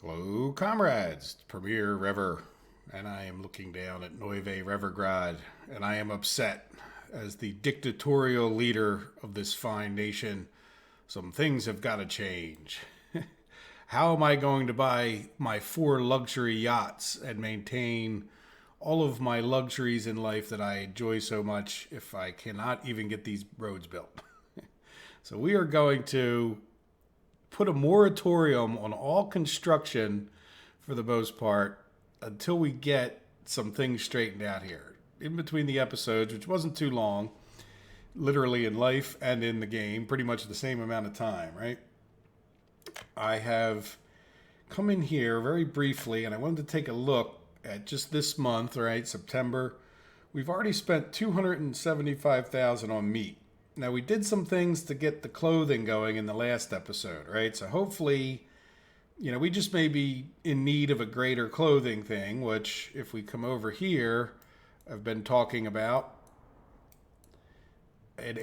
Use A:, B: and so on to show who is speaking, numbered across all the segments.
A: Hello, comrades. Premier Rever, and I am looking down at Neuve Revergrad, and I am upset. As the dictatorial leader of this fine nation, some things have got to change. How am I going to buy my 4 luxury yachts and maintain all of my luxuries in life that I enjoy so much if I cannot even get these roads built? So we are going to put a moratorium on all construction for the most part until we get some things straightened out here. In between the episodes, which wasn't too long, literally in life and in the game, pretty much the same amount of time, right? I have come in here very briefly and I wanted to take a look at just this month, right? September. We've already spent 275,000 on meat. Now we did some things to get the clothing going in the last episode, right? So hopefully, we just may be in need of a greater clothing thing, which if we come over here, I've been talking about a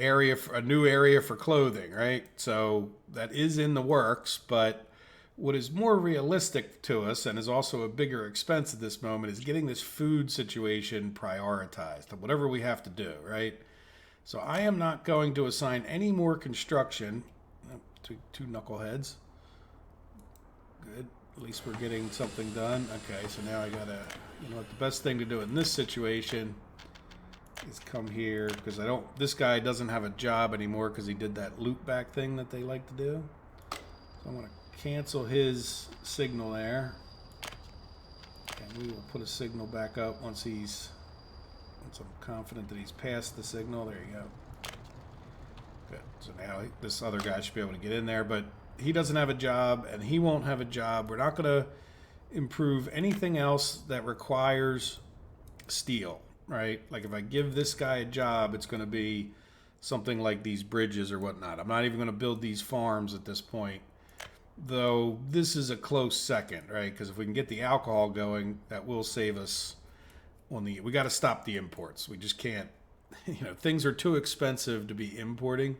A: new area for clothing, right? So that is in the works, but what is more realistic to us and is also a bigger expense at this moment is getting this food situation prioritized, whatever we have to do, right? So I am not going to assign any more construction. Oh, two knuckleheads. Good. At least we're getting something done. Okay, so now I gotta, what the best thing to do in this situation is come here because this guy doesn't have a job anymore because he did that loop back thing that they like to do. So I'm gonna cancel his signal there. And we will put a signal back up once I'm confident that he's passed the signal. There you go. Good. So now this other guy should be able to get in there, but he doesn't have a job and he won't have a job. We're not going to improve anything else that requires steel, right? Like if I give this guy a job, it's going to be something like these bridges or whatnot. I'm not even going to build these farms at this point, though this is a close second, right? Because if we can get the alcohol going, that will save us we got to stop the imports. We just can't, things are too expensive to be importing.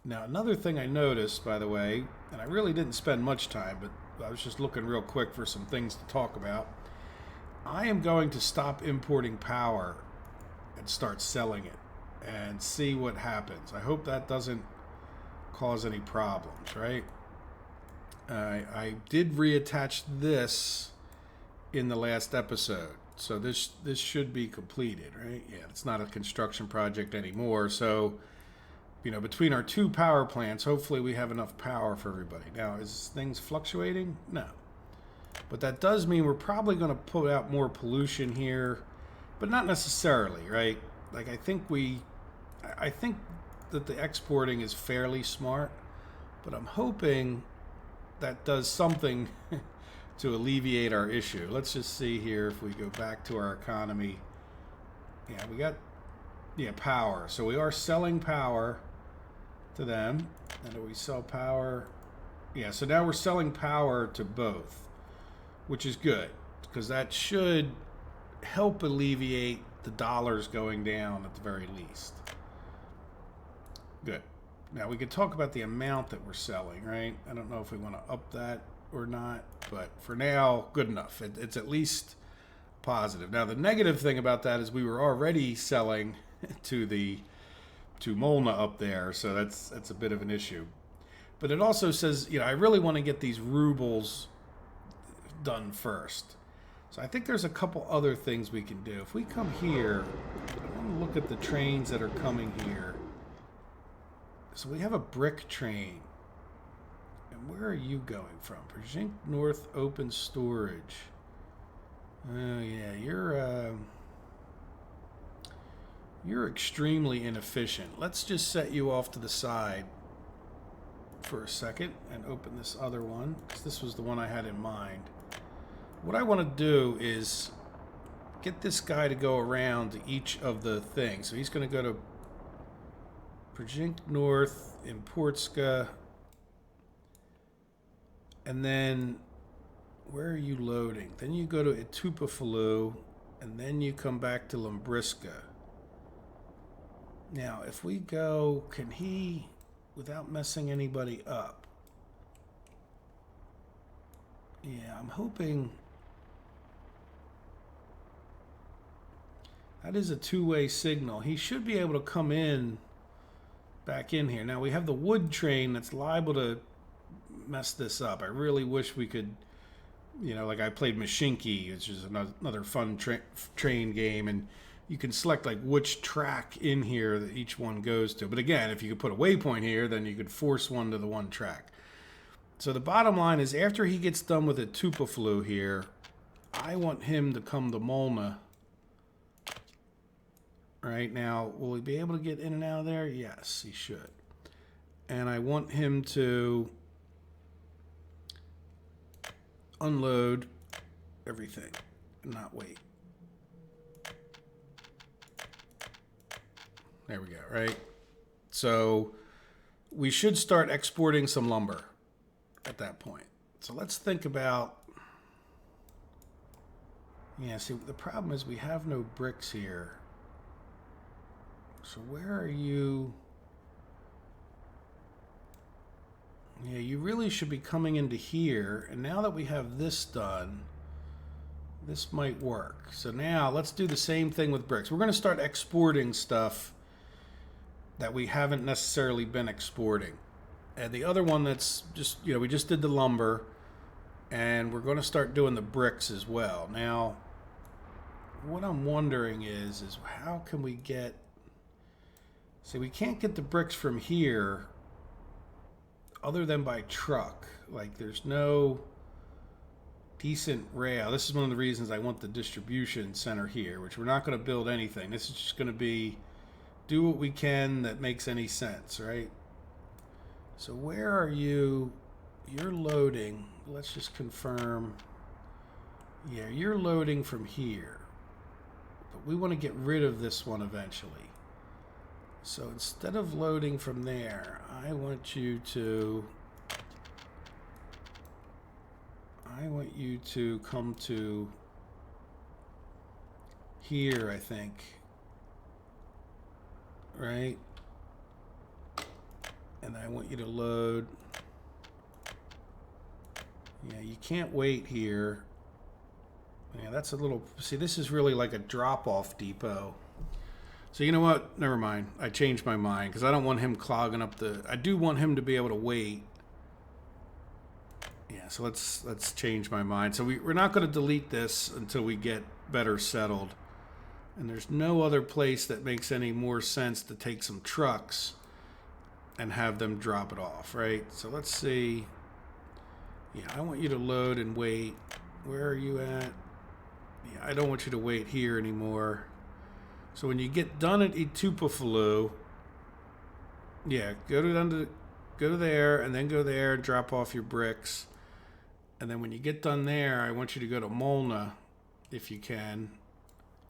A: Now, another thing I noticed, by the way, and I really didn't spend much time, but I was just looking real quick for some things to talk about. I am going to stop importing power and start selling it and see what happens. I hope that doesn't cause any problems, right? I did reattach this in the last episode. So this should be completed, right? Yeah, it's not a construction project anymore. So, between our 2 power plants, hopefully we have enough power for everybody. Now, is things fluctuating? No. But that does mean we're probably going to put out more pollution here, but not necessarily, right? Like I think that the exporting is fairly smart, but I'm hoping that does something to alleviate our issue. Let's just see here if we go back to our economy. Yeah, we got power. So we are selling power to them. And do we sell power? Yeah, so now we're selling power to both, which is good because that should help alleviate the dollars going down at the very least. Good. Now we could talk about the amount that we're selling, right? I don't know if we want to up that or not, but for now, good enough. It's at least positive. Now, the negative thing about that is we were already selling to Molna up there, so that's a bit of an issue. But it also says, I really want to get these rubles done first. So I think there's a couple other things we can do. If we come here, I want to look at the trains that are coming here. So we have a brick train. Where are you going from? Project North Open Storage. Oh yeah, you're extremely inefficient. Let's just set you off to the side for a second and open this other one, because this was the one I had in mind. What I want to do is get this guy to go around to each of the things. So he's going to go to Project North in Portska. And then, where are you loading? Then you go to Etupafalu, and then you come back to Limbriska. Now, if we go, can he, without messing anybody up, Yeah, I'm hoping that is a two-way signal. He should be able to come in back in here. Now we have the wood train that's liable to mess this up. I really wish we could, you know, like I played Mashinki, which is another fun train game, and you can select like which track in here that each one goes to. But again, if you could put a waypoint here, then you could force one to the one track. So the bottom line is, after he gets done with a Tupaflu here, I want him to come to Molna. Right now, will he be able to get in and out of there? Yes, he should. And I want him to unload everything and not wait. There we go, right? So we should start exporting some lumber at that point. So let's think about, yeah, see, the problem is we have no bricks here. So where are you? Yeah, you really should be coming into here. And now that we have this done, this might work. So now let's do the same thing with bricks. We're going to start exporting stuff that we haven't necessarily been exporting. And the other one that's just, you know, we just did the lumber, and we're going to start doing the bricks as well. Now, what I'm wondering is how can we get, see, we can't get the bricks from here other than by truck. Like, there's no decent rail. This is one of the reasons I want the distribution center here, which we're not going to build anything. This is just going to be do what we can that makes any sense, right? So where are you? You're loading. Let's just confirm. Yeah, you're loading from here. But we want to get rid of this one eventually. So instead of loading from there, I want you to come to here, I think. Right? And I want you to load. Yeah, you can't wait here. Yeah, that's a little, see, this is really like a drop-off depot. So you know what? Never mind. I changed my mind because I don't want him clogging up the, I do want him to be able to wait. Yeah, so let's change my mind. So we're not going to delete this until we get better settled. And there's no other place that makes any more sense to take some trucks and have them drop it off, right? So let's see. Yeah, I want you to load and wait. Where are you at? Yeah, I don't want you to wait here anymore. So when you get done at Itupafulu, yeah, go to there and then go there and drop off your bricks. And then when you get done there, I want you to go to Molna if you can,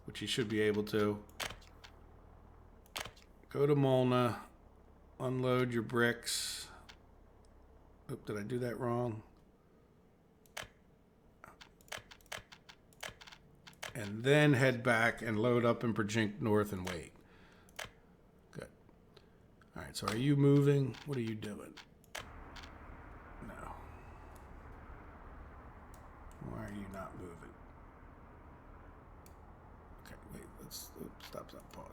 A: which you should be able to. Go to Molna, unload your bricks. Oop, did I do that wrong? And then head back and load up in Project North and wait. Good. All right, so are you moving? What are you doing? No. Why are you not moving? Okay, wait, let's stop, pause.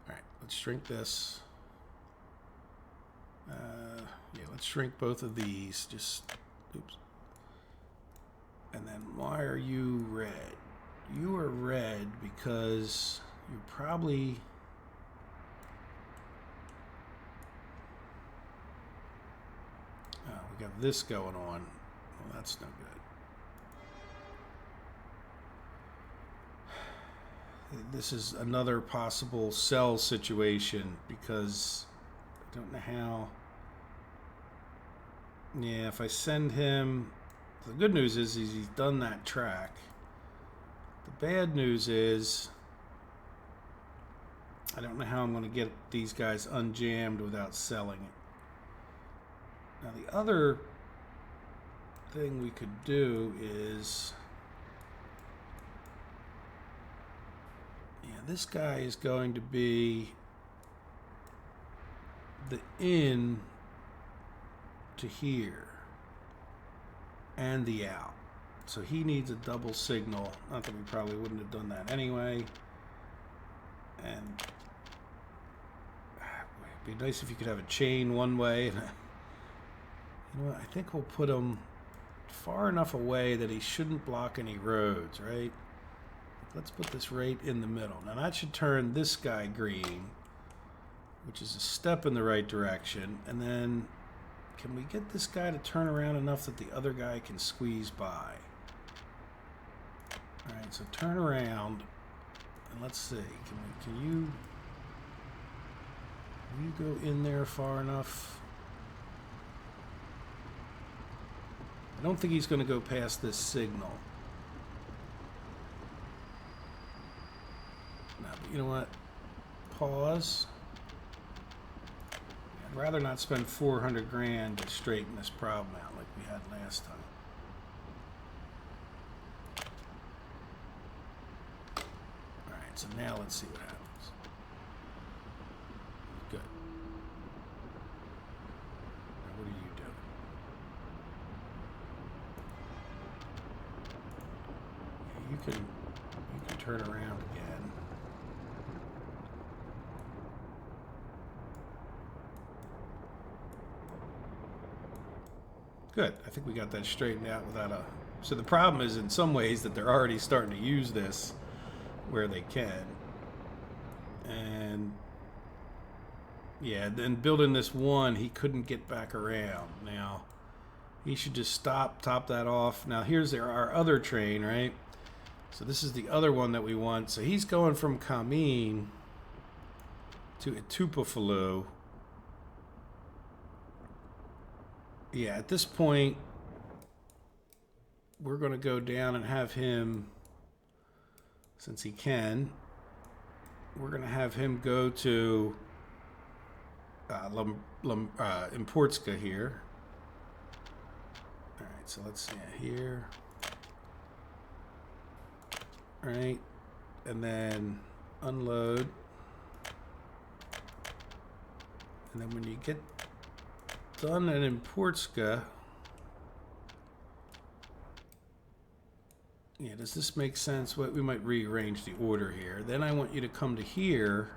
A: All right, let's shrink this. Yeah, let's shrink both of these. Just, oops. And then why are you red? You are red because you probably... Oh, we got this going on. Well, that's no good. This is another possible cell situation because I don't know how... Yeah, if I send him... The good news is he's done that track. The bad news is I don't know how I'm going to get these guys unjammed without selling it. Now the other thing we could do is, yeah, this guy is going to be the in to here. and the out. So he needs a double signal. Not that we probably wouldn't have done that anyway. And it'd be nice if you could have a chain one way. And you know what? I think we'll put him far enough away that he shouldn't block any roads, right? Let's put this right in the middle. Now that should turn this guy green, which is a step in the right direction. And then can we get this guy to turn around enough that the other guy can squeeze by? All right, so turn around, and let's see. Can you go in there far enough? I don't think he's going to go past this signal. No, but you know what? Pause. I'd rather not spend 400 grand to straighten this problem out like we had last time. So now let's see what happens. Good. Now what are you doing? Yeah, you can turn around again. Good. I think we got that straightened out without a... So the problem is in some ways that they're already starting to use this where they can. And yeah, then building this one, he couldn't get back around. Now he should just top that off. Now here's our other train, right? So this is the other one that we want. So he's going from Kamin to Etupafulu. Yeah, at this point we're going to go down and have him, since he can, we're going to have him go to Importska here. All right, so let's see here. All right, and then unload. And then when you get done at Importska, yeah, does this make sense? We might rearrange the order here. Then I want you to come to here.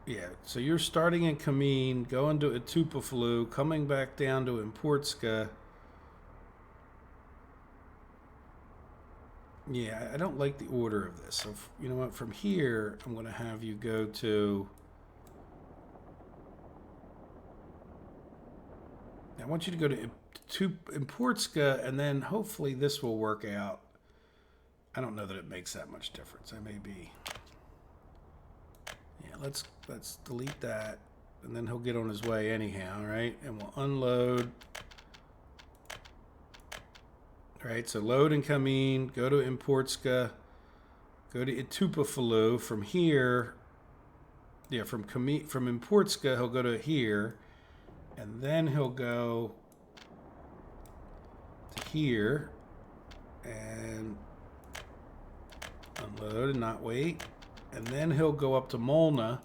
A: Yeah, so you're starting in Kamin, going to Etupafulu, coming back down to Importska. Yeah, I don't like the order of this. So, you know what? From here, I'm going to have you go to... I want you to go to Importska, and then hopefully this will work out. I don't know that it makes that much difference. I may be... Yeah, let's delete that, and then he'll get on his way anyhow, right? And we'll unload. Right, so load and come in, go to Importska, go to Etupafulu. From here, yeah, from Importska, he'll go to here, and then he'll go to here and unload and not wait. And then he'll go up to Molna,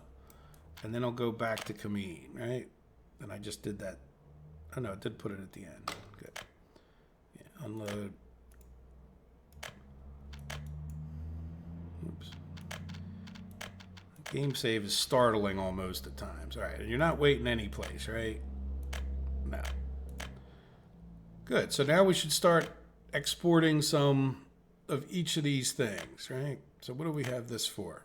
A: and then he'll go back to Kamin, right? And I just did that. Oh no, it did put it at the end. Good. Yeah, unload. Oops. Game save is startling almost at times. All right, and you're not waiting any place, right? No. Good. So now we should start exporting some of each of these things, right? So what do we have this for?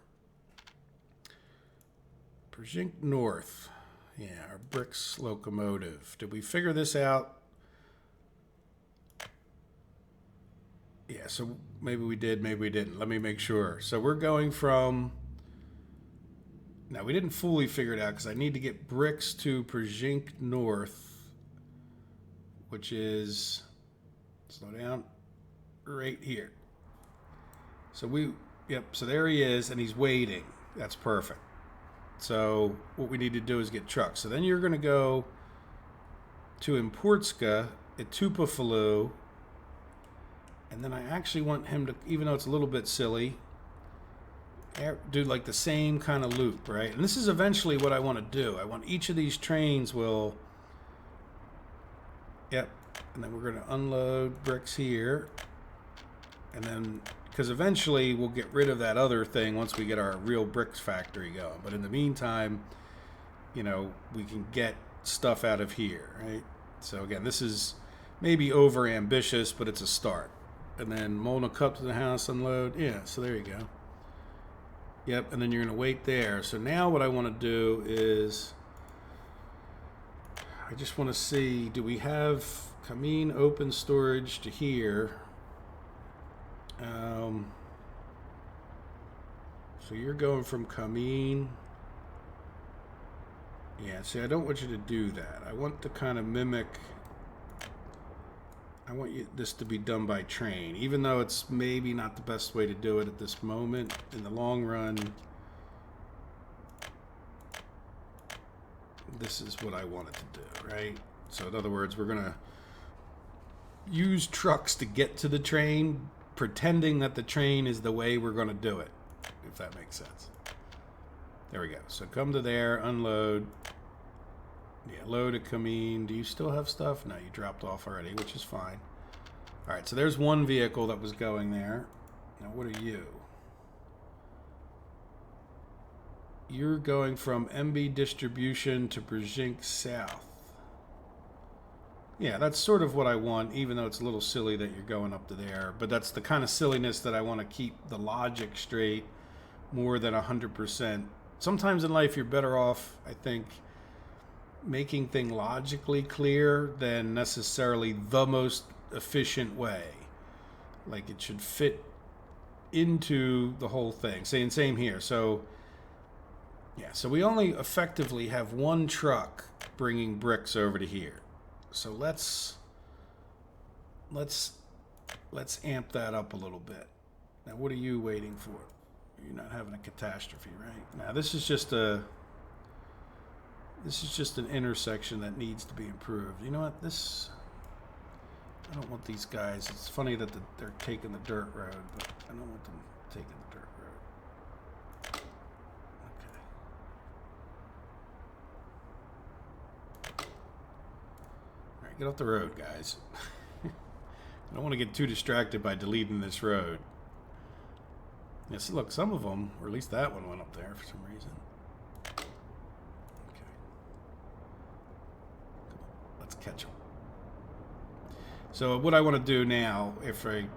A: Przink North. Yeah, our bricks locomotive. Did we figure this out? Yeah, so maybe we did, maybe we didn't. Let me make sure. So we're going from... Now, we didn't fully figure it out because I need to get bricks to Przink North, which is... Slow down. Right here. So so there he is, and he's waiting. That's perfect. So what we need to do is get trucks. So then you're going to go to Importska, Etupafulu, and then I actually want him to, even though it's a little bit silly, do like the same kind of loop, right? And this is eventually what I want to do. I want each of these trains will Yep. And then we're going to unload bricks here. And then, because eventually we'll get rid of that other thing once we get our real bricks factory going. But in the meantime, you know, we can get stuff out of here, right? So again, this is maybe over ambitious, but it's a start. And then mold a cup to the house, unload. Yeah, so there you go. Yep, and then you're going to wait there. So now what I want to do is, I just want to see, do we have Kameen open storage to here? So you're going from Kameen. Yeah, see, I don't want you to do that. I want to kind of mimic, I want this to be done by train, even though it's maybe not the best way to do it at this moment. In the long run, this is what I wanted to do, right? So in other words, we're going to use trucks to get to the train, pretending that the train is the way we're going to do it, if that makes sense. There we go. So come to there, unload. Yeah, load a Kameen. Do you still have stuff? No, you dropped off already, which is fine. All right, so there's one vehicle that was going there. Now, what are you? You're going from MB Distribution to Brzezinsk South. Yeah, that's sort of what I want, even though it's a little silly that you're going up to there. But that's the kind of silliness that I want to keep the logic straight more than 100%. Sometimes in life you're better off, I think, making things logically clear than necessarily the most efficient way. Like it should fit into the whole thing. Same here. So yeah, so we only effectively have one truck bringing bricks over to here. So let's amp that up a little bit. Now, what are you waiting for? You're not having a catastrophe, right? Now, this is just an intersection that needs to be improved. You know what? I don't want these guys. It's funny that they're taking the dirt road, but I don't want them taking the dirt road. Okay. All right, get off the road, guys. I don't want to get too distracted by deleting this road. Yes, look, some of them, or at least that one went up there for some reason. Okay. Let's catch them. So what I want to do now,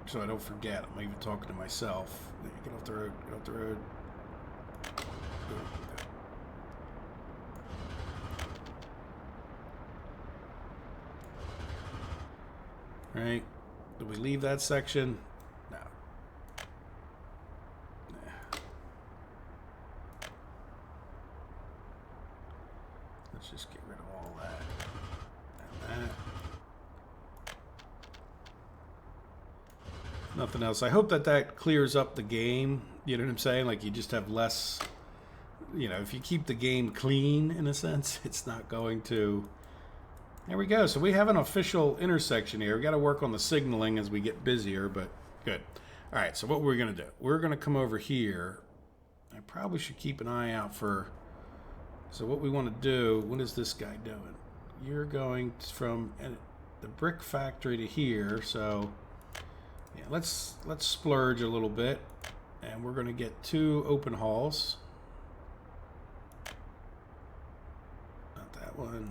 A: so I don't forget, I'm even talking to myself. Get off the road, get off the road. All right. Did we leave that section? No. Let's just get rid of all that and that. Nothing else. I hope that clears up the game. You know what I'm saying? Like you just have less, you know, if you keep the game clean in a sense, it's not going to. There we go. So we have an official intersection here. We got to work on the signaling as we get busier, but good. All right. So what we're going to do, we're going to come over here. I probably should keep an eye out for. So what we want to do, what is this guy doing? You're going from the brick factory to here. So yeah, let's splurge a little bit, and we're going to get 2 open halls. Not that one.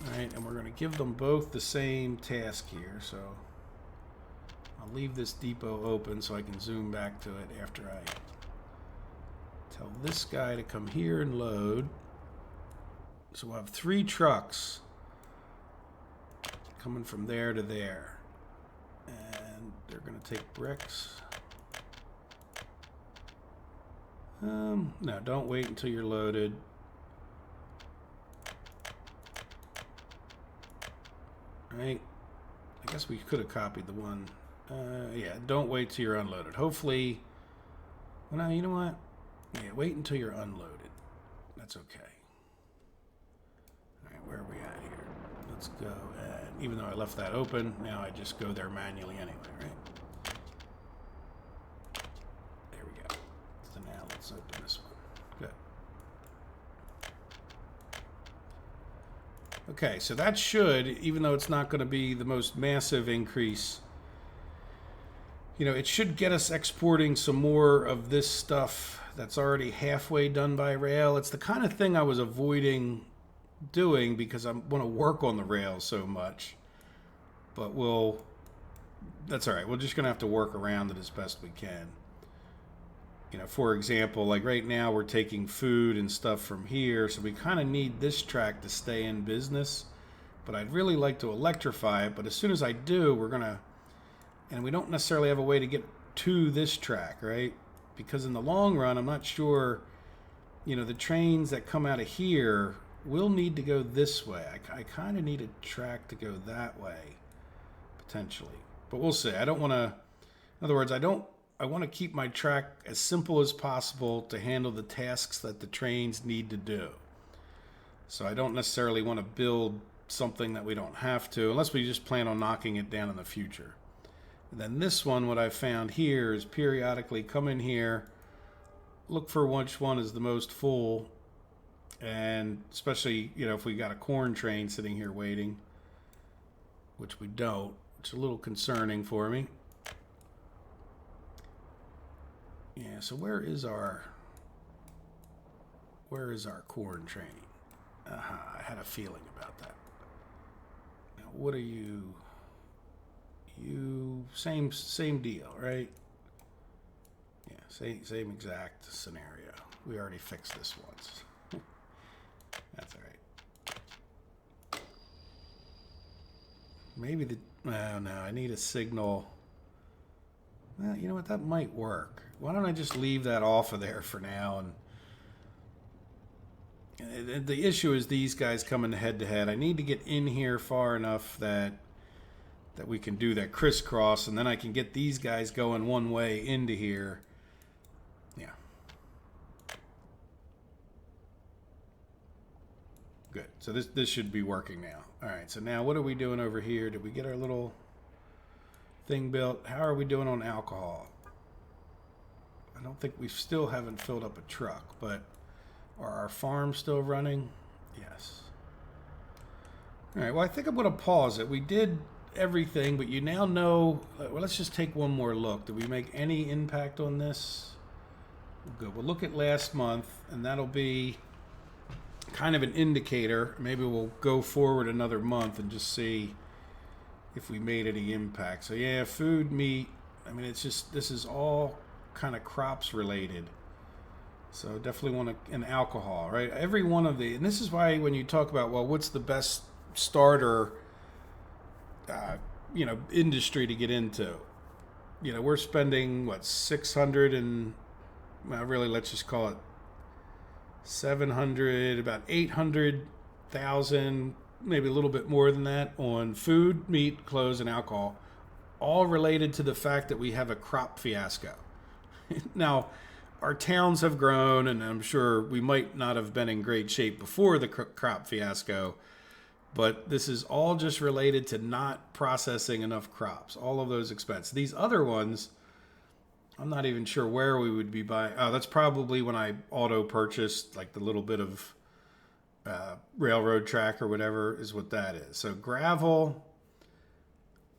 A: All right, and we're going to give them both the same task here. So I'll leave this depot open so I can zoom back to it after I tell this guy to come here and load. So we'll have 3 trucks coming from there to there. And they're going to take bricks. No, don't wait until you're loaded. Right? I guess we could have copied the one. Yeah, don't wait till you're unloaded. Hopefully, well, no, you know what? Yeah, wait until you're unloaded. That's okay. All right, where are we at here? Let's go. And even though I left that open, now I just go there manually anyway, right? There we go. So now let's open this one. Good. Okay, so that should, even though it's not going to be the most massive increase, you know, it should get us exporting some more of this stuff that's already halfway done by rail. It's the kind of thing I was avoiding doing because I want to work on the rail so much. But that's all right. We're just going to have to work around it as best we can. You know, for example, like right now we're taking food and stuff from here, so we kind of need this track to stay in business. But I'd really like to electrify it, but as soon as I do, and we don't necessarily have a way to get to this track, right? Because in the long run, I'm not sure, you know, the trains that come out of here will need to go this way. I kind of need a track to go that way, potentially. But we'll see. I don't want to, in other words, I want to keep my track as simple as possible to handle the tasks that the trains need to do. So I don't necessarily want to build something that we don't have to, unless we just plan on knocking it down in the future. And then this one, what I found here is periodically come in here, look for which one is the most full, and especially, you know, if we got a corn train sitting here waiting, which we don't, it's a little concerning for me. Yeah, so where is our corn train? I had a feeling about that. Now, what are you? You same deal, right? Yeah, same exact scenario. We already fixed this once. That's all right. Maybe no, I need a signal. Well, you know what? That might work. Why don't I just leave that off of there for now? And the issue is these guys coming head to head. I need to get in here far enough that we can do that crisscross, and then I can get these guys going one way into here. Yeah. Good. So this should be working now. All right. So now what are we doing over here? Did we get our little thing built? How are we doing on alcohol? I don't think we still haven't filled up a truck, but are our farms still running? Yes. All right. Well, I think I'm going to pause it. We did everything, but you now know. Well, let's just take one more look. Did we make any impact on this? Good. We'll look at last month, and that'll be kind of an indicator. Maybe we'll go forward another month and just see if we made any impact. So yeah, food, meat. I mean, it's just, this is all kind of crops related. So definitely want to, and alcohol, right? Every one of the, and this is why when you talk about, well, what's the best starter, you know, industry to get into? You know, we're spending what, 600 and, well, really, let's just call it 700, about 800,000, maybe a little bit more than that on food, meat, clothes, and alcohol, all related to the fact that we have a crop fiasco. Now, our towns have grown, and I'm sure we might not have been in great shape before the crop fiasco, but this is all just related to not processing enough crops, all of those expenses. These other ones, I'm not even sure where we would be buying. Oh, that's probably when I auto purchased like the little bit of railroad track or whatever is what that is. So gravel.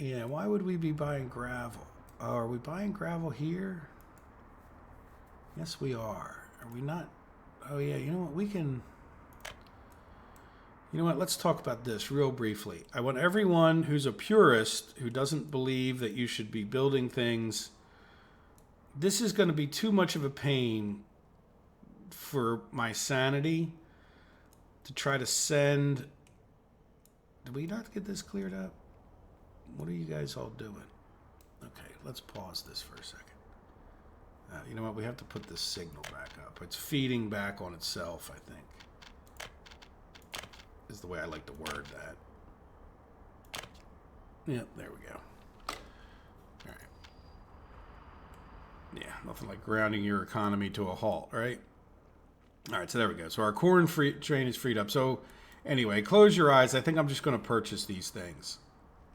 A: Yeah, why would we be buying gravel? Oh, are we buying gravel here? Yes, we are. Are we not? Oh, yeah, you know what? We can... You know what? Let's talk about this real briefly. I want everyone who's a purist, who doesn't believe that you should be building things... This is going to be too much of a pain for my sanity to try to send... Did we not get this cleared up? What are you guys all doing? Okay, let's pause this for a second. You know what? We have to put this signal back up. It's feeding back on itself, I think. Is the way I like to word that. Yep, there we go. All right. Yeah, nothing like grounding your economy to a halt, right? All right, so there we go. So our corn train is freed up. So anyway, close your eyes. I think I'm just going to purchase these things.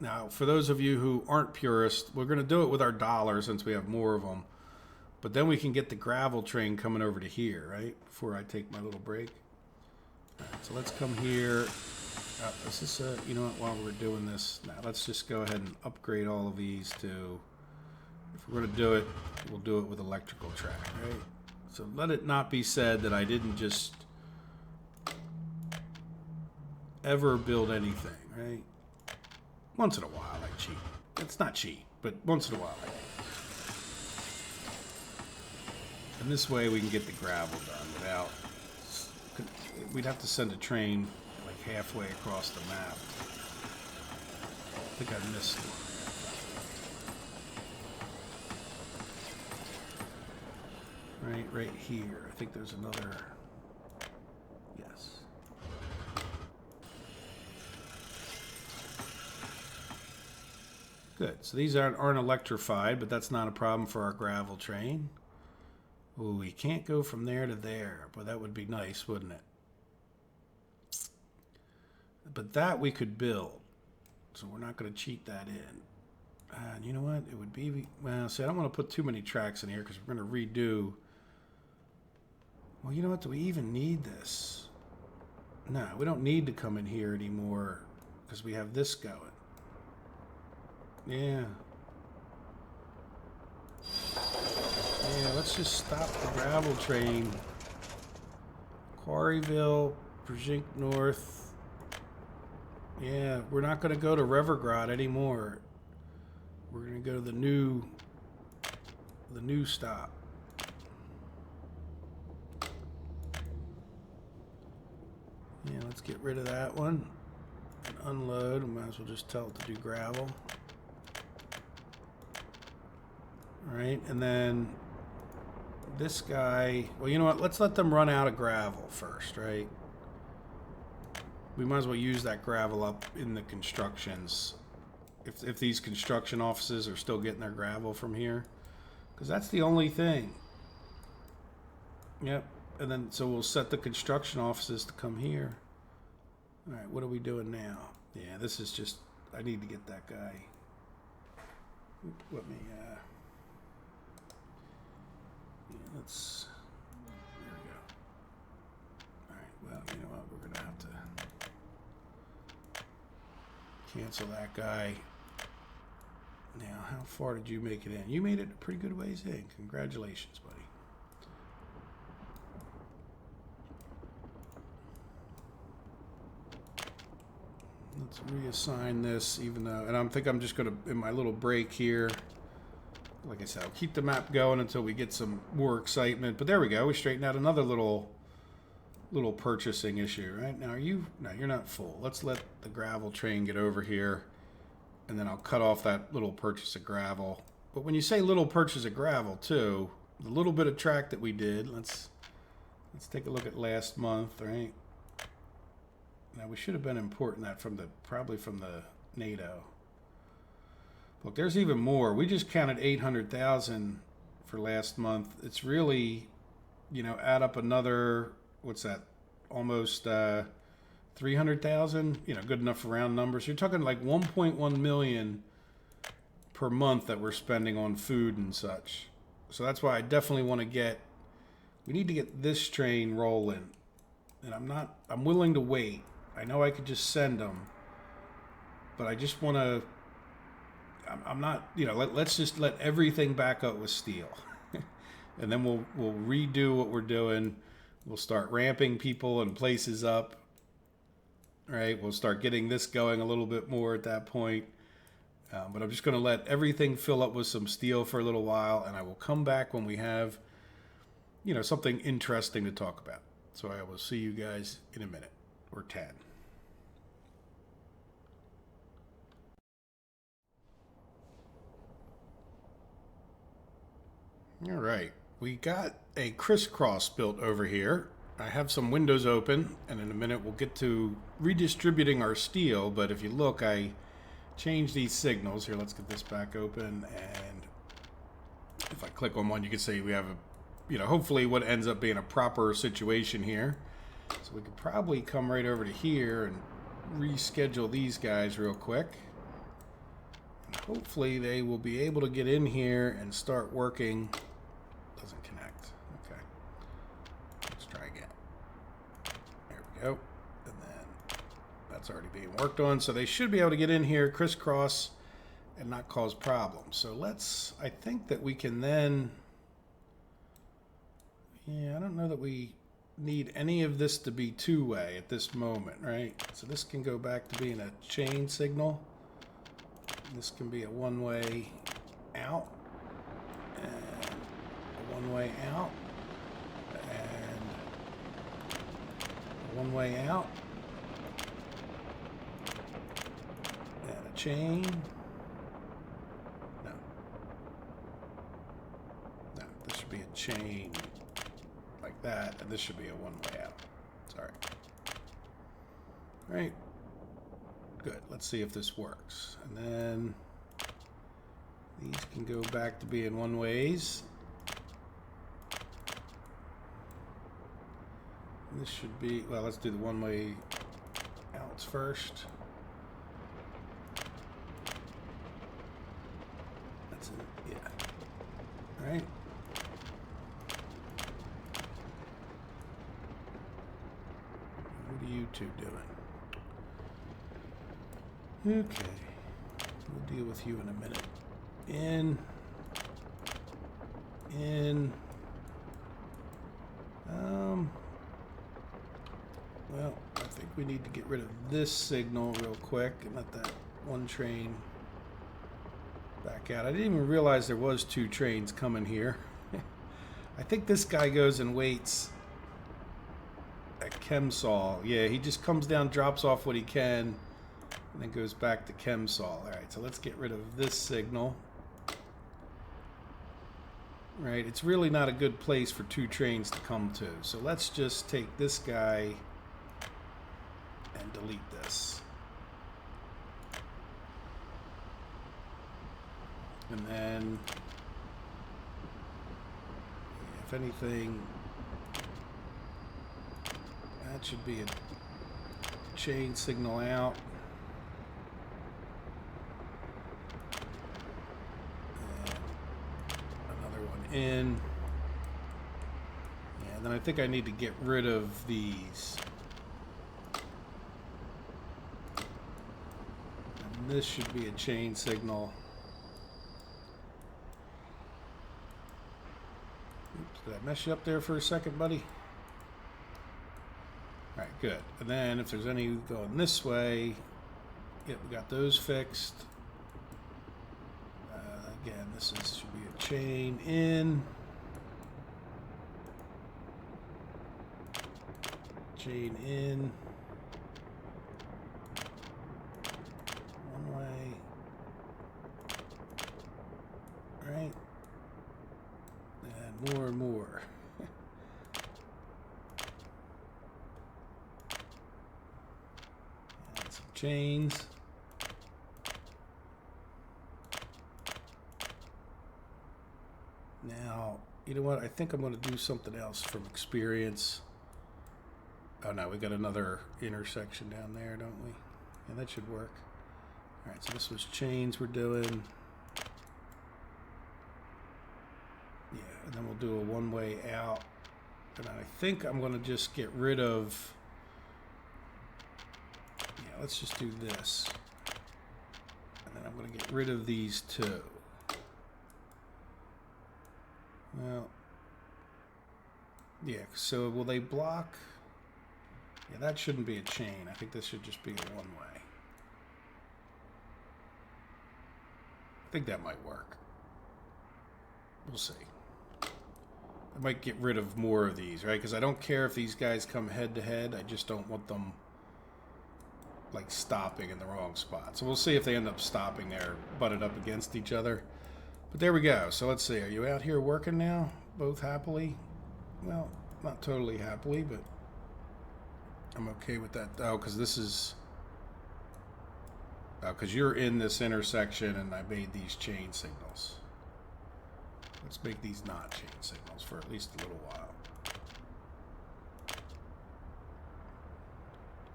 A: Now, for those of you who aren't purists, we're going to do it with our dollar since we have more of them. But then we can get the gravel train coming over to here, right? Before I take my little break. All right, so let's come here. Is this you know what, while we're doing this, now let's just go ahead and upgrade all of these to, if we're going to do it, we'll do it with electrical track, right? So let it not be said that I didn't just ever build anything, right? Once in a while I cheat. It's not cheat, but once in a while I do. And this way we can get the gravel done without, we'd have to send a train like halfway across the map. I think I missed one. Right here. I think there's another. Yes. Good. So these aren't electrified, but that's not a problem for our gravel train. Ooh, we can't go from there to there, but that would be nice, wouldn't it? But that we could build, so we're not going to cheat that in. And you know what? It would be, well, see, I don't want to put too many tracks in here because we're going to redo. Well, you know what? Do we even need this? No, we don't need to come in here anymore because we have this going. Yeah. Yeah, let's just stop the gravel train. Quarryville, Brzezinsk North. Yeah, we're not going to go to Revergrad anymore. We're going to go to the new stop. Yeah, let's get rid of that one and unload. We might as well just tell it to do gravel. All right, and then this guy, well, you know what? Let's let them run out of gravel first, right? We might as well use that gravel up in the constructions. If these construction offices are still getting their gravel from here, because that's the only thing. Yep, and then so we'll set the construction offices to come here. All right, what are we doing now? Yeah, this is just, I need to get that guy. Let me, let's, there we go. All right, well, you know what, we're going to have to cancel that guy. Now, how far did you make it in? You made it a pretty good ways in. Congratulations, buddy. Let's reassign this, even though, and I think I'm just going to, in my little break here, like I said, I'll keep the map going until we get some more excitement. But there we go. We straightened out another little purchasing issue, right? Now, no, you're not full. Let's let the gravel train get over here, and then I'll cut off that little purchase of gravel. But when you say little purchase of gravel, too, the little bit of track that we did, let's take a look at last month, right? Now, we should have been importing that probably from the NATO. Look, there's even more. We just counted 800,000 for last month. It's really, you know, add up another, what's that, almost 300,000, you know, good enough for round numbers. You're talking like 1.1 million per month that we're spending on food and such. So that's why I definitely want to we need to get this train rolling. And I'm willing to wait. I know I could just send them, but I just want to, I'm not, you know, let's just let everything back up with steel. And then we'll redo what we're doing. We'll start ramping people and places up, right? We'll start getting this going a little bit more at that point. But I'm just going to let everything fill up with some steel for a little while, and I will come back when we have, you know, something interesting to talk about. So I will see you guys in a minute, or 10. All right, we got a crisscross built over here. I have some windows open, and in a minute we'll get to redistributing our steel, but if you look, I changed these signals. Here, let's get this back open, and if I click on one, you can see we have a, you know, hopefully what ends up being a proper situation here. So we could probably come right over to here and reschedule these guys real quick. And hopefully they will be able to get in here and start working. Doesn't connect. Okay. Let's try again. There we go. And then that's already being worked on. So they should be able to get in here, crisscross, and not cause problems. So let's, I think that we can then, yeah, I don't know that we need any of this to be two-way at this moment, right? So this can go back to being a chain signal. This can be a one-way out, and a one-way out, and a one-way out, and a chain. No, this should be a chain like that, and this should be a one-way out. Sorry. All right. Good. Let's see if this works. And then these can go back to being one ways. And this should be, well, let's do the one way outs first. That's it. Yeah. All right. What are you two doing? Okay, we'll deal with you in a minute. Well, I think we need to get rid of this signal real quick and let that one train back out. I didn't even realize there was two trains coming here. I think this guy goes and waits at Chemsol. Yeah, he just comes down, drops off what he can, and then goes back to Chemsol. All right, so let's get rid of this signal. Right, it's really not a good place for two trains to come to. So let's just take this guy and delete this. And then, if anything, that should be a chain signal out. In. Yeah, then I think I need to get rid of these. And this should be a chain signal. Oops, did I mess you up there for a second, buddy? Alright, good. And then if there's any going this way, yep, we got those fixed. Again, this should be a chain in, chain in, one way, right, and more and more. And some chains. Now, you know what? I think I'm going to do something else from experience. Oh, no, we got another intersection down there, don't we? Yeah, that should work. All right, so this was chains we're doing. Yeah, and then we'll do a one-way out. And I think I'm going to just get rid of... Yeah, let's just do this. And then I'm going to get rid of these two. Well, yeah, so will they block? Yeah, that shouldn't be a chain. I think this should just be a one-way. I think that might work. We'll see. I might get rid of more of these, right? Because I don't care if these guys come head-to-head. I just don't want them, like, stopping in the wrong spot. So we'll see if they end up stopping there, butted up against each other. But there we go. So let's see. Are you out here working now? Both happily? Well, not totally happily, but I'm okay with that. Oh, because this is... Oh, because you're in this intersection and I made these chain signals. Let's make these not chain signals for at least a little while.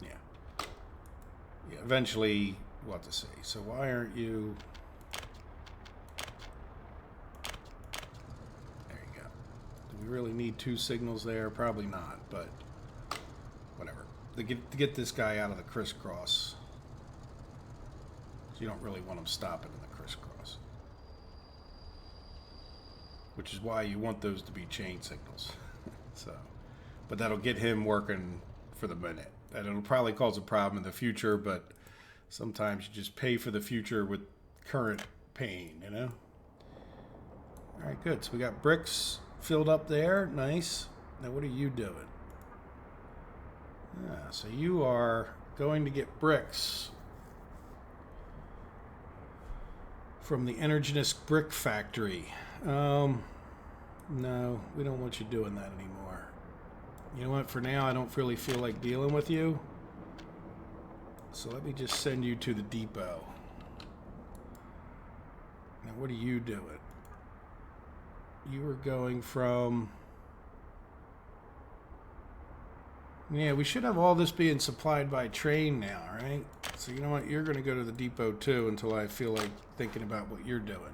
A: Yeah. Yeah, eventually we'll have to see. So why aren't you... We really need two signals there? Probably not, but whatever. to get this guy out of the crisscross. So you don't really want him stopping in the crisscross. Which is why you want those to be chain signals. So, but that'll get him working for the minute. And it'll probably cause a problem in the future, but sometimes you just pay for the future with current pain, you know? All right, good. So we got bricks filled up there. Nice. Now what are you doing? So you are going to get bricks from the Energinous Brick Factory. No, we don't want you doing that anymore. You know what? For now, I don't really feel like dealing with you. So let me just send you to the depot. Now, what are you doing? You were going from... Yeah, we should have all this being supplied by train now, right? So you know what? You're going to go to the depot too until I feel like thinking about what you're doing.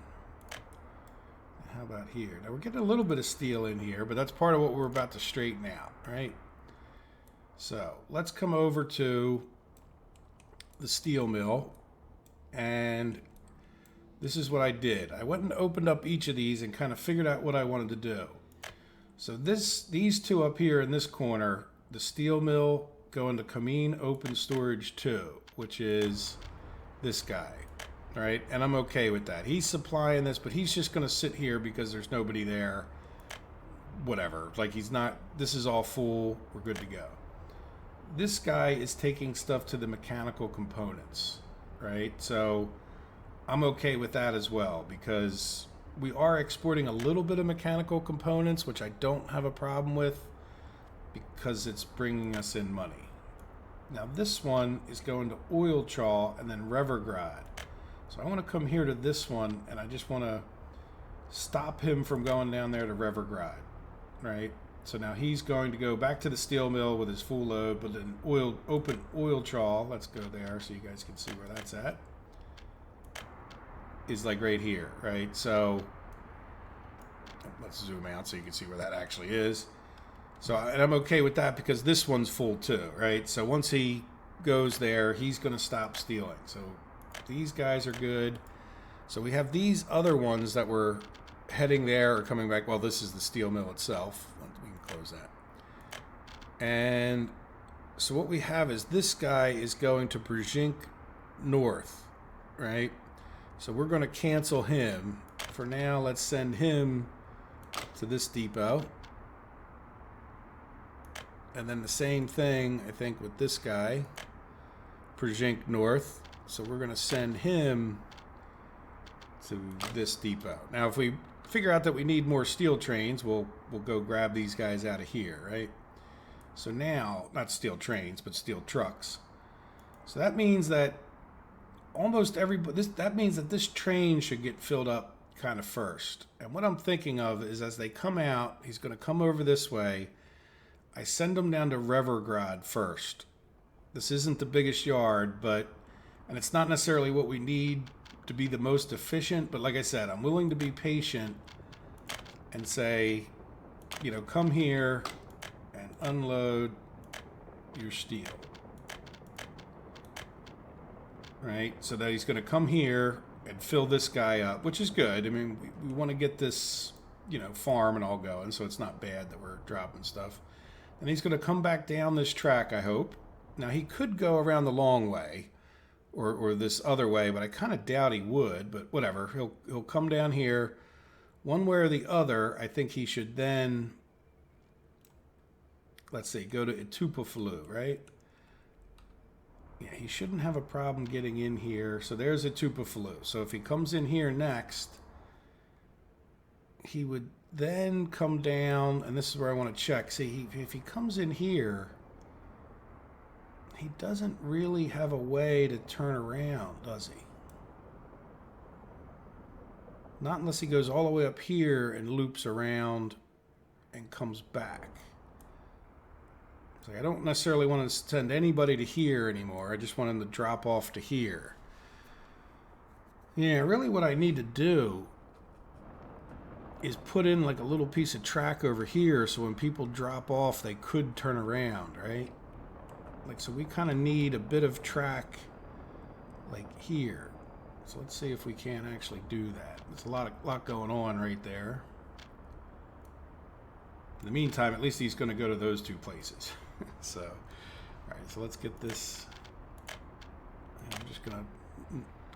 A: How about here? Now we're getting a little bit of steel in here, but that's part of what we're about to straighten out, right? So let's come over to the steel mill, and this is what I did. I went and opened up each of these and kind of figured out what I wanted to do. So these two up here in this corner, the steel mill go into Kameen Open Storage 2, which is this guy, right? And I'm okay with that. He's supplying this, but he's just going to sit here because there's nobody there. Whatever. Like, he's not... This is all full. We're good to go. This guy is taking stuff to the mechanical components, right? So I'm okay with that as well because we are exporting a little bit of mechanical components, which I don't have a problem with, because it's bringing us in money. Now this one is going to Oil Chaw and then Revergrad. So I want to come here to this one, and I just want to stop him from going down there to Revergrad, right? So now he's going to go back to the steel mill with his full load, but then open Oil Chaw, let's go there so you guys can see where that's at, is like right here, right? So let's zoom out so you can see where that actually is. So, and I'm okay with that because this one's full too, right? So once he goes there, he's going to stop stealing. So these guys are good. So we have these other ones that were heading there or coming back. Well, this is the steel mill itself. We can close that. And so what we have is this guy is going to Brzezinsk North, right? So we're going to cancel him. For now, let's send him to this depot. And then the same thing, I think, with this guy, Brzezinsk North. So we're going to send him to this depot. Now, if we figure out that we need more steel trains, we'll go grab these guys out of here, right? So now, not steel trains, but steel trucks. So that means that almost everybody, that means that this train should get filled up kind of first. And what I'm thinking of is as they come out, he's going to come over this way. I send them down to Revergrad first. This isn't the biggest yard, and it's not necessarily what we need to be the most efficient, but like I said, I'm willing to be patient and say, you know, come here and unload your steel. Right? So that he's going to come here and fill this guy up, which is good. I mean, we want to get this, you know, farm and all going, so it's not bad that we're dropping stuff. And he's going to come back down this track, I hope. Now, he could go around the long way or this other way, but I kind of doubt he would. But whatever. He'll come down here. One way or the other, I think he should then, let's see, go to Etupaflu, right? Yeah, he shouldn't have a problem getting in here. So there's Etupaflu. So if he comes in here next, he would then come down, and this is where I want to check. See, if he comes in here, he doesn't really have a way to turn around, does he? Not unless he goes all the way up here and loops around and comes back. So I don't necessarily want to send anybody to here anymore. I just want him to drop off to here. Yeah, really what I need to do is put in like a little piece of track over here so when people drop off they could turn around, right? Like, so we kind of need a bit of track like here. So let's see if we can actually do that. There's a lot going on right there. In the meantime, at least he's going to go to those two places. So, all right, so let's get this. I'm just going to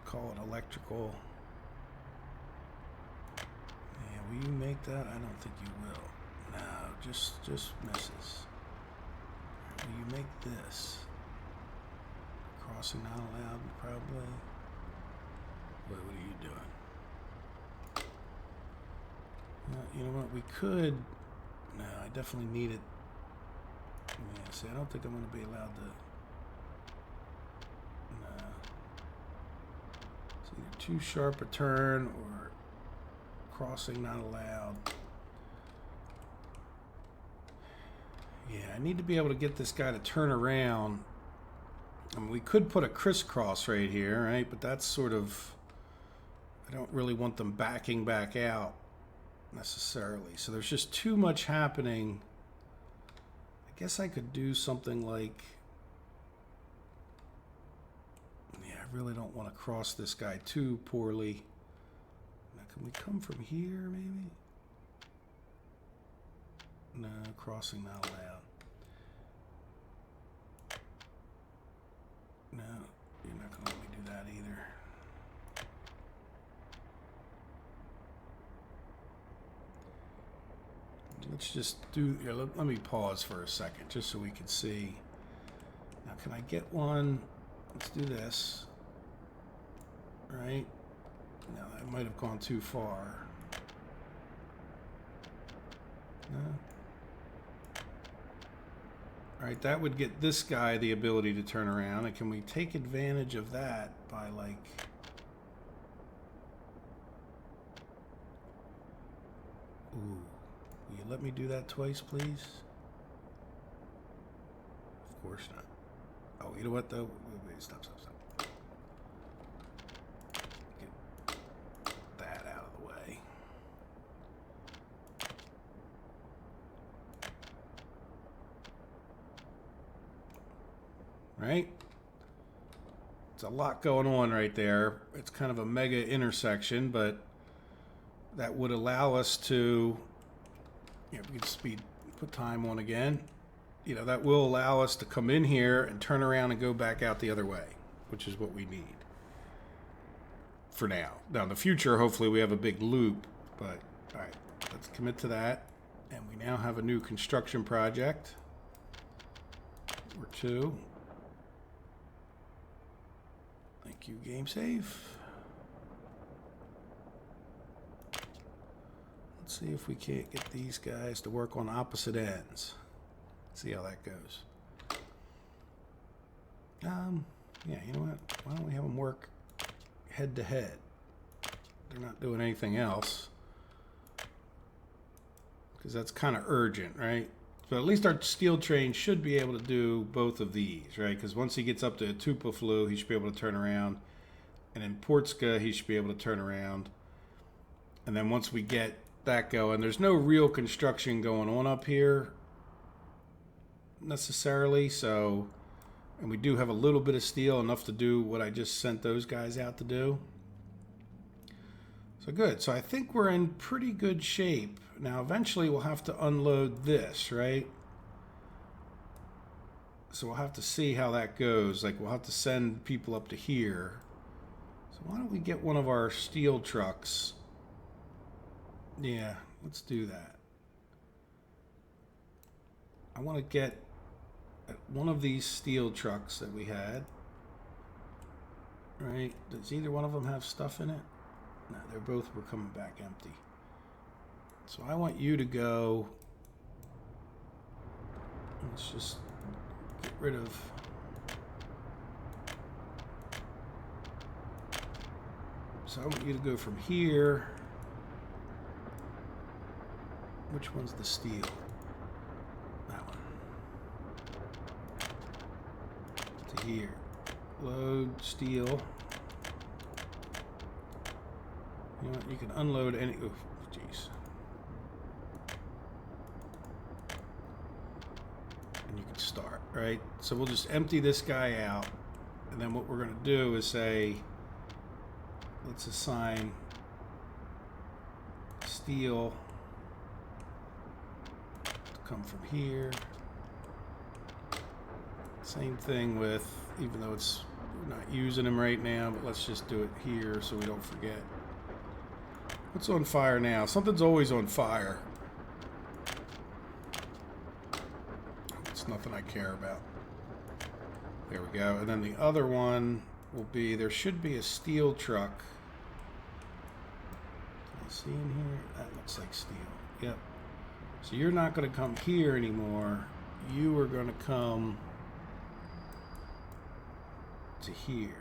A: call it electrical. Yeah, will you make that? I don't think you will. No, just misses. Will you make this? Crossing not allowed, probably. What are you doing? You know what? We could. No, I definitely need it. Yeah, see, I don't think I'm going to be allowed to. No. It's either too sharp a turn or crossing not allowed. Yeah, I need to be able to get this guy to turn around. I mean, we could put a crisscross right here, right? But that's sort of. I don't really want them backing back out necessarily. So there's just too much happening. I guess I could do something like, yeah, I really don't want to cross this guy too poorly. Now, can we come from here maybe? No, crossing not allowed. No, you're not going to let me do that either. Let's just do, here, let me pause for a second just so we can see. Now, can I get one? Let's do this. Right? Now, I might have gone too far. No? All right, that would get this guy the ability to turn around. And can we take advantage of that by, like... Ooh. Will you let me do that twice, please? Of course not. Oh, you know what, though? Wait, stop. Get that out of the way. Right? It's a lot going on right there. It's kind of a mega intersection, but that would allow us to... Yeah, we can speed, put time on again. You know, that will allow us to come in here and turn around and go back out the other way, which is what we need for now. Now, in the future, hopefully we have a big loop, but all right, let's commit to that. And we now have a new construction project or two. Thank you, game save. See if we can't get these guys to work on opposite ends. See how that goes. Yeah, you know what? Why don't we have them work head to head? They're not doing anything else. Because that's kind of urgent, right? So at least our steel train should be able to do both of these, right? Because once he gets up to Tupaflu, he should be able to turn around. And in Portska, he should be able to turn around. And then once we get that going, there's no real construction going on up here necessarily, so, and we do have a little bit of steel, enough to do what I just sent those guys out to do. So good. So I think we're in pretty good shape. Now eventually we'll have to unload this, right? So we'll have to see how that goes. Like, we'll have to send people up to here. So why don't we get one of our steel trucks? Yeah, let's do that. I want to get one of these steel trucks that we had. Right? Does either one of them have stuff in it? No, they're both were coming back empty. So I want you to go. Let's just get rid of. So I want you to go from here. Which one's the steel? That one. To here. Load steel. You know what? You can unload any. Oh, jeez. And you good start, right? So we'll just empty this guy out, and then what we're going to do is say, let's assign steel to come from here. Same thing with, even though it's we're not using them right now, but let's just do it here so we don't forget. What's on fire now? Something's always on fire. It's nothing I care about. There we go. And then the other one will be, there should be a steel truck. Can I see in here? That looks like steel. Yep. So you're not going to come here anymore. You are going to come to here.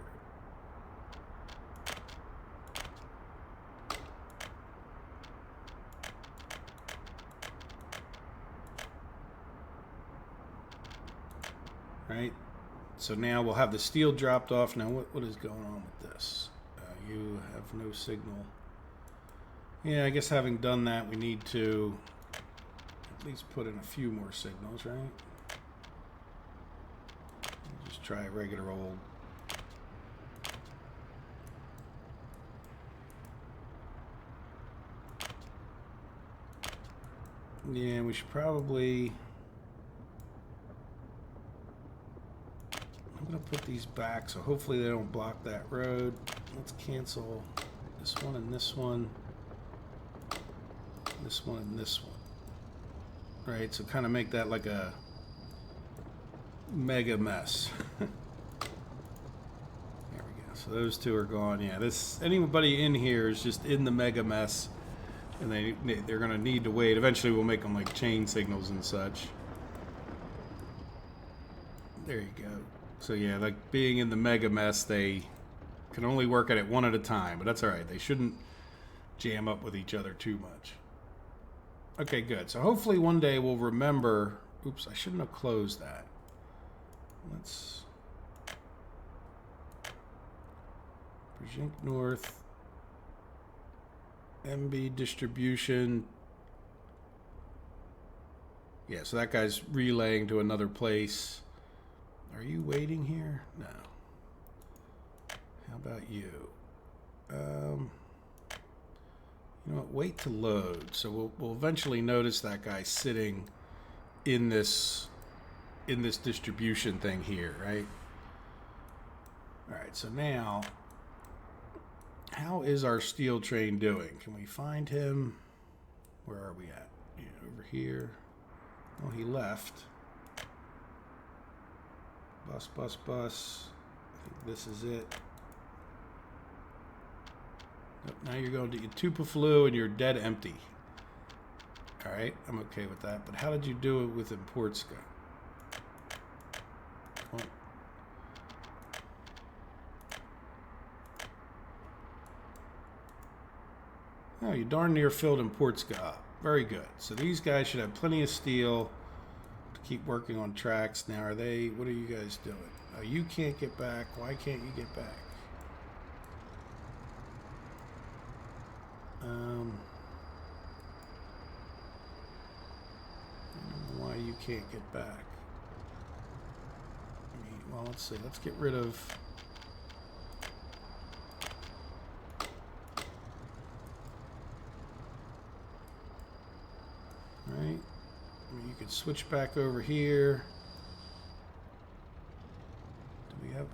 A: Right? So now we'll have the steel dropped off. Now what is going on with this? You have no signal. Yeah, I guess having done that, we need to at least put in a few more signals, right? Just try a regular old. Yeah, we should probably. I'm going to put these back, so hopefully they don't block that road. Let's cancel this one and this one. This one and this one. Right, so kind of make that like a mega mess. There we go. So those two are gone. Yeah, anybody in here is just in the mega mess, and they're going to need to wait. Eventually we'll make them like chain signals and such. There you go. So yeah, like being in the mega mess, they can only work at it one at a time, but that's all right. They shouldn't jam up with each other too much. Okay, good. So hopefully one day we'll remember. Oops, I shouldn't have closed that. Let's Brzezinsk North, MB distribution. Yeah, so that guy's relaying to another place. Are you waiting here? No. How about you? You know what? Wait to load. So we'll eventually notice that guy sitting in this distribution thing here, right? All right. So now, how is our steel train doing? Can we find him? Where are we at? Yeah, over here. Oh, he left. Bus. I think this is it. Nope, now you're going to Tupaflu and you're dead empty. All right, I'm okay with that. But how did you do it with Importska? Oh. Oh, you darn near filled Importska up. Very good. So these guys should have plenty of steel. Keep working on tracks. Now what are you guys doing? Oh, you can't get back. Why can't you get back? I don't know why you can't get back. Well, let's see. Let's get rid of. Right. You could switch back over here.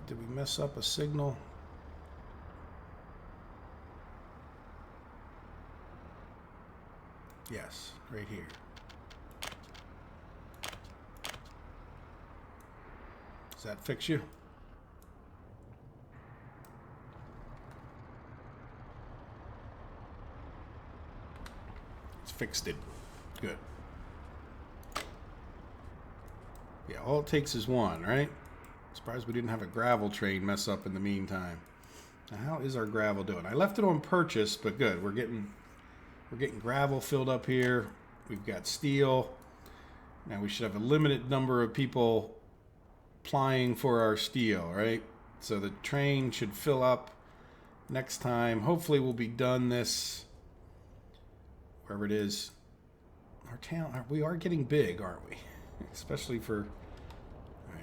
A: Did we mess up a signal? Yes, right here. Does that fix you? It's fixed it. Good. Yeah, all it takes is one, right? Surprised we didn't have a gravel train mess up in the meantime. Now, how is our gravel doing? I left it on purchase, but good. We're getting gravel filled up here. We've got steel. Now we should have a limited number of people applying for our steel, right? So the train should fill up next time. Hopefully we'll be done this, wherever it is. Our town, we are getting big, aren't we? Especially for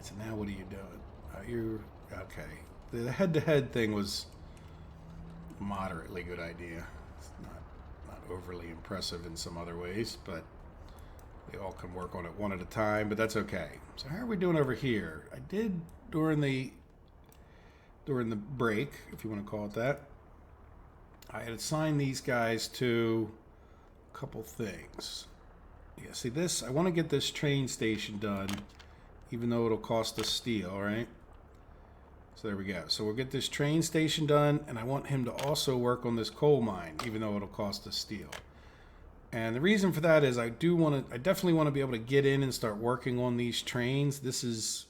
A: right, so now what are you doing? You're okay. The head-to-head thing was a moderately good idea. It's not overly impressive in some other ways, but they all can work on it one at a time. But that's okay. So how are we doing over here? I did during the break, if you want to call it that. I had assigned these guys to a couple things. Yeah, see this? I want to get this train station done, even though it'll cost us steel, right? So there we go. So we'll get this train station done, and I want him to also work on this coal mine, even though it'll cost us steel. And the reason for that is I definitely want to be able to get in and start working on these trains. This is,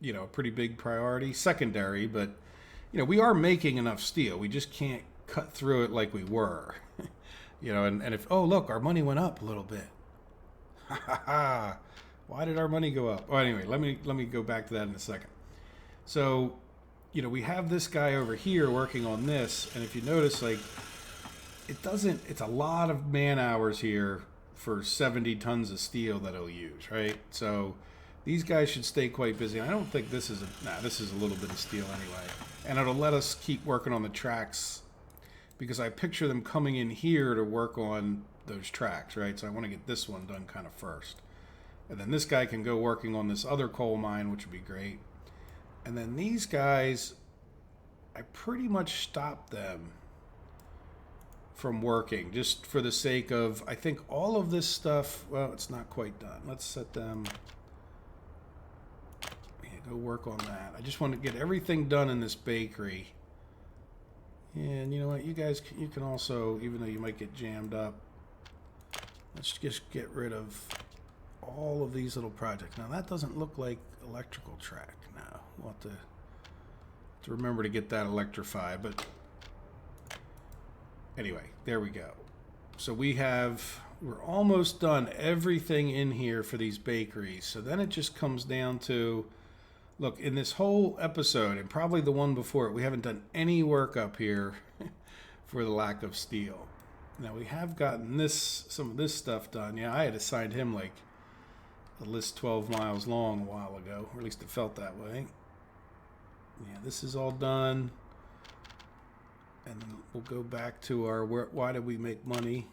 A: a pretty big priority. Secondary, but, we are making enough steel. We just can't cut through it like we were. And if, oh, look, our money went up a little bit. Ha ha ha. Why did our money go up? Well, anyway, let me go back to that in a second. So, we have this guy over here working on this, and if you notice, like, it's a lot of man hours here for 70 tons of steel that he'll use, right? So these guys should stay quite busy. I don't think this is a little bit of steel anyway. And it'll let us keep working on the tracks because I picture them coming in here to work on those tracks, right? So I want to get this one done kind of first. And then this guy can go working on this other coal mine, which would be great. And then these guys, I pretty much stopped them from working just for the sake of, I think all of this stuff, well, it's not quite done. Let's set them, go work on that. I just want to get everything done in this bakery. And you know what, you guys, you can also, even though you might get jammed up, let's just get rid of all of these little projects. Now that doesn't look like electrical track now. We'll have to remember to get that electrified, but anyway, there we go. So we're almost done everything in here for these bakeries. So then it just comes down to, look, in this whole episode, and probably the one before it, we haven't done any work up here for the lack of steel. Now we have gotten some of this stuff done. Yeah, I had assigned him like a list 12 miles long a while ago, or at least it felt that way. Yeah, this is all done. And then we'll go back to our why did we make money?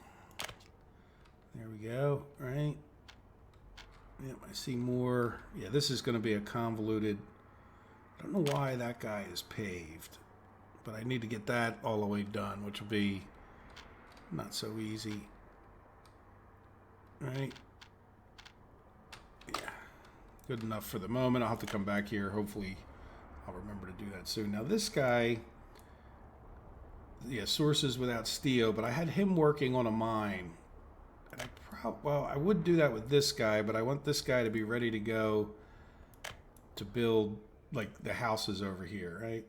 A: There we go, right? Yep, I see more. Yeah, this is going to be a convoluted. I don't know why that guy is paved, but I need to get that all the way done, which will be not so easy. Right? Yeah, good enough for the moment. I'll have to come back here. Hopefully, I'll remember to do that soon. Now, this guy. Yeah, sources without steel, but I had him working on a mine. And I would do that with this guy, but I want this guy to be ready to go to build like the houses over here, right?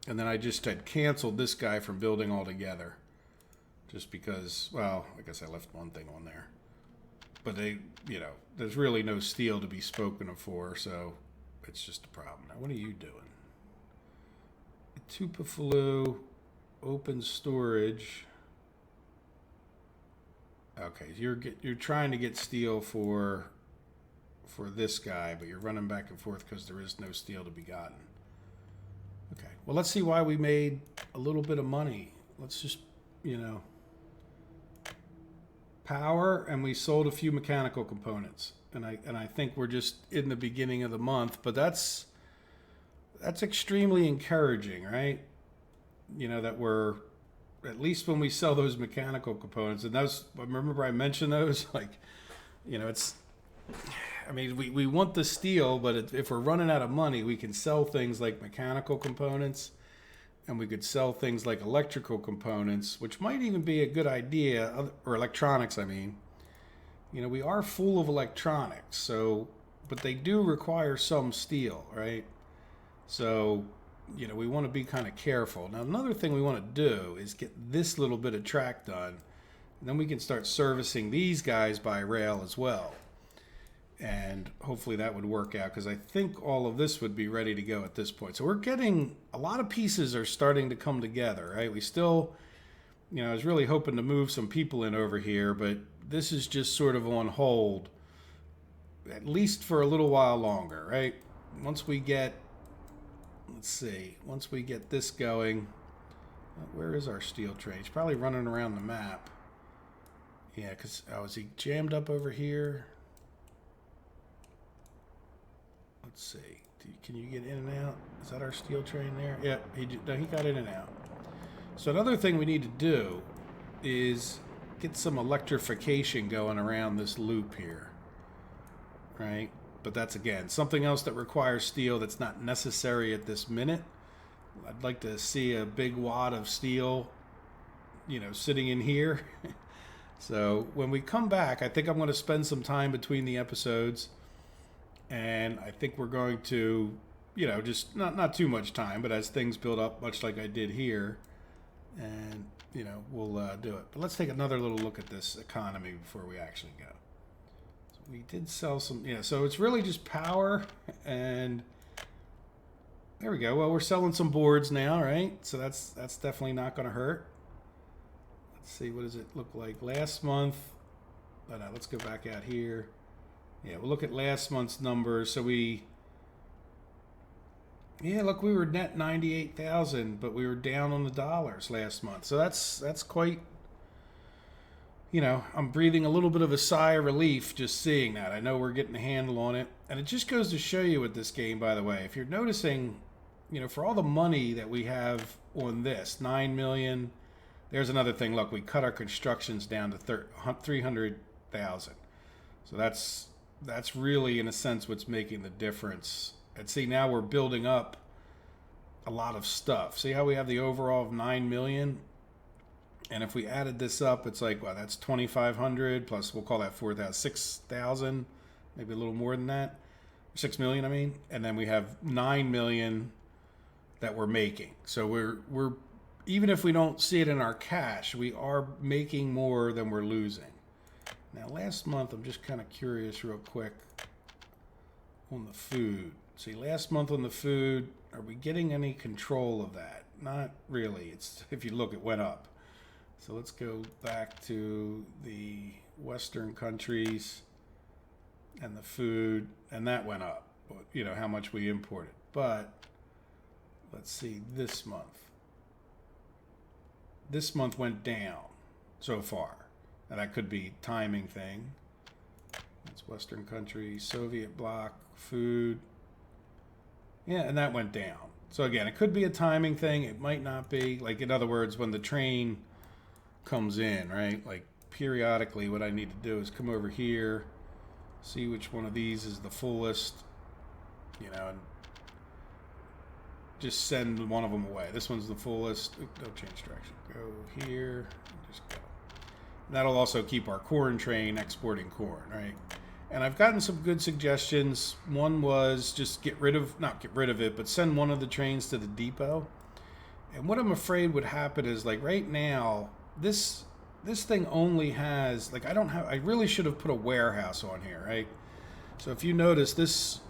A: And then I just had canceled this guy from building altogether. Just because, well, I guess I left one thing on there. But there's really no steel to be spoken of for, so it's just a problem. Now, what are you doing? Tupaflu, open storage. Okay, you're trying to get steel for this guy, but you're running back and forth because there is no steel to be gotten. Okay, well, let's see why we made a little bit of money. Let's just, power, and we sold a few mechanical components, and I think we're just in the beginning of the month, but that's extremely encouraging, right? That we're, at least when we sell those mechanical components, and remember I mentioned those, we want the steel, but if we're running out of money, we can sell things like mechanical components, and we could sell things like electrical components, which might even be a good idea, or electronics, we are full of electronics, but they do require some steel, right? So, we want to be kind of careful. Now, another thing we want to do is get this little bit of track done. And then we can start servicing these guys by rail as well. And hopefully that would work out because I think all of this would be ready to go at this point. So we're getting, a lot of pieces are starting to come together, right? We still, I was really hoping to move some people in over here, but this is just sort of on hold at least for a little while longer, right? Once we get, let's see, once we get this going, where is our steel train? He's probably running around the map. Yeah, because, oh, is he jammed up over here? Let's see. Can you get in and out? Is that our steel train there? Yeah, no, he got in and out. So another thing we need to do is get some electrification going around this loop here. Right? But that's, again, something else that requires steel that's not necessary at this minute. I'd like to see a big wad of steel, you know, sitting in here. So when we come back, I think I'm going to spend some time between the episodes. And I think we're going to, you know, just not too much time, but as things build up, much like I did here, and, you know, we'll do it. But let's take another little look at this economy before we actually go. So we did sell some, yeah, so it's really just power, and there we go. Well, we're selling some boards now, right? So that's definitely not going to hurt. Let's see, what does it look like last month? Oh, no, let's go back out here. Yeah, we'll look at last month's numbers. So yeah, look, we were net 98,000, but we were down on the dollars last month. So that's quite, you know, I'm breathing a little bit of a sigh of relief just seeing that. I know we're getting a handle on it. And it just goes to show you with this game, by the way, if you're noticing, you know, for all the money that we have on this, 9 million, there's another thing. Look, we cut our constructions down to 300,000. So that's really, in a sense, what's making the difference. And see, now we're building up a lot of stuff. See how we have the overall of 9 million? And if we added this up, it's like, well, that's 2,500 plus, we'll call that 4,000, 6,000, maybe a little more than that. 6 million, I mean. And then we have 9 million that we're making. So we're even if we don't see it in our cash, we are making more than we're losing. Now, last month, I'm just kind of curious real quick on the food. See, last month on the food, are we getting any control of that? Not really. It's, if you look, it went up. So let's go back to the Western countries and the food, and that went up. You know, how much we imported. But let's see, this month. This month went down so far. And that could be timing thing. That's Western countries, Soviet bloc, food. Yeah, and that went down. So again, it could be a timing thing. It might not be. Like, in other words, when the train comes in, right? Like, periodically, what I need to do is come over here, see which one of these is the fullest, you know, and just send one of them away. This one's the fullest. Oop, don't change direction. Go here. Just go. That'll also keep our corn train exporting corn, right? And I've gotten some good suggestions. One was just not get rid of it, but send one of the trains to the depot. And what I'm afraid would happen is, like, right now, this thing only has, like, I really should have put a warehouse on here, right? So if you notice, this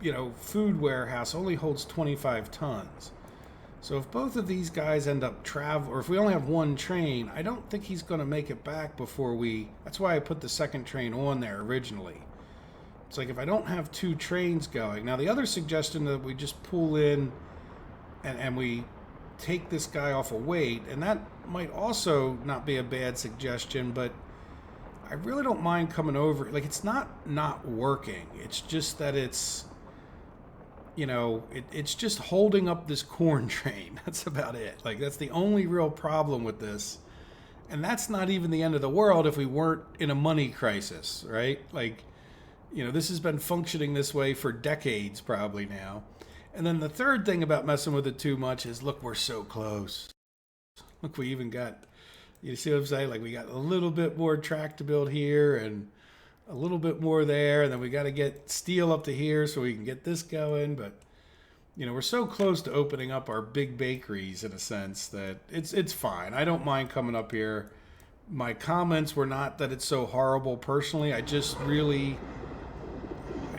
A: you know, food warehouse only holds 25 tons. So if both of these guys end up or if we only have one train, I don't think he's going to make it back before that's why I put the second train on there originally. It's like, if I don't have two trains going. Now, the other suggestion that we just pull in and we take this guy off a weight, and that might also not be a bad suggestion, but I really don't mind coming over. Like, it's not working. It's just that it's, you know, it's just holding up this corn train. That's about it. Like, that's the only real problem with this. And that's not even the end of the world if we weren't in a money crisis, right? Like, you know, this has been functioning this way for decades probably now. And then the third thing about messing with it too much is, look, we're so close. Look, we even got, you see what I'm saying? Like, we got a little bit more track to build here and a little bit more there, and then we got to get steel up to here so we can get this going. But, you know, we're so close to opening up our big bakeries in a sense that it's fine. I don't mind coming up here. My comments were not that it's so horrible personally. I just really,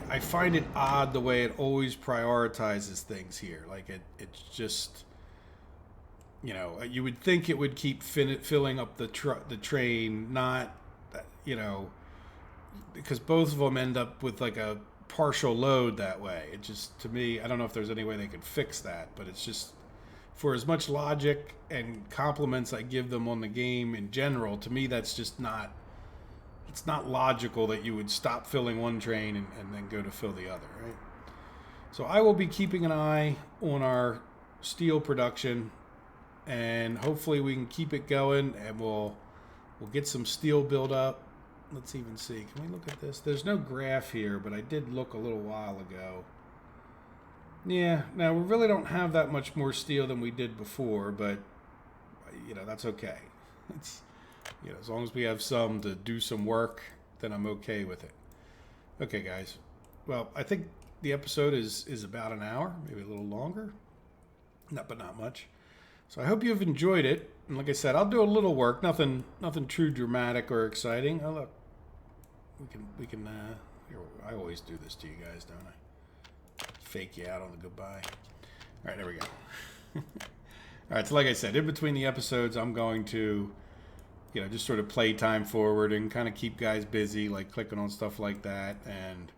A: I find it odd the way it always prioritizes things here. Like, it's just, you know, you would think it would keep filling up the train, not, you know, because both of them end up with like a partial load that way. It just, to me, I don't know if there's any way they could fix that, but it's just, for as much logic and compliments I give them on the game in general, to me that's just not, it's not logical that you would stop filling one train and then go to fill the other, right? So I will be keeping an eye on our steel production, and hopefully we can keep it going, and we'll get some steel built up. Let's even see. Can we look at this? There's no graph here, but I did look a little while ago. Yeah, now we really don't have that much more steel than we did before, but that's okay. It's as long as we have some to do some work, then I'm okay with it. Okay, guys. Well, I think the episode is about an hour, maybe a little longer. But not much. So I hope you've enjoyed it. And like I said, I'll do a little work, nothing true dramatic or exciting. Oh look, we can. Here, I always do this to you guys, don't I? Fake you out on the goodbye. All right, there we go. All right, so like I said, in between the episodes, I'm going to, just sort of play time forward and kind of keep guys busy, like clicking on stuff like that. And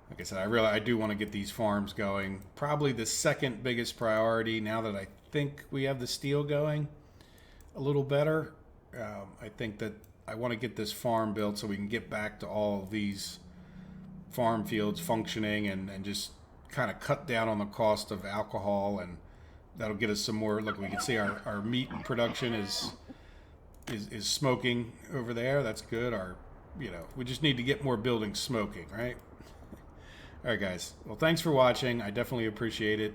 A: like I said, I do want to get these farms going. Probably the second biggest priority now that I think we have the steel going a little better. I think that I want to get this farm built so we can get back to all of these farm fields functioning and just kind of cut down on the cost of alcohol, and that'll get us some more. Look, we can see our meat production is smoking over there. That's good. We just need to get more buildings smoking, right? All right, guys. Well, thanks for watching. I definitely appreciate it.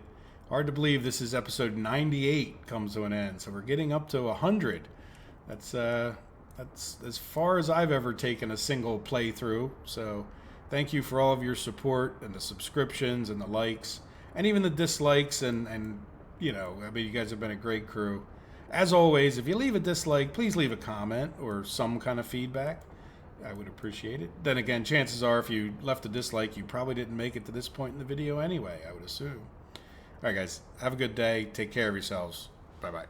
A: Hard to believe this is episode 98 comes to an end, so we're getting up to 100. That's as far as I've ever taken a single playthrough. So thank you for all of your support and the subscriptions and the likes and even the dislikes and you guys have been a great crew. As always, if you leave a dislike, please leave a comment or some kind of feedback. I would appreciate it. Then again, chances are if you left a dislike, you probably didn't make it to this point in the video anyway, I would assume. All right, guys, have a good day. Take care of yourselves. Bye-bye.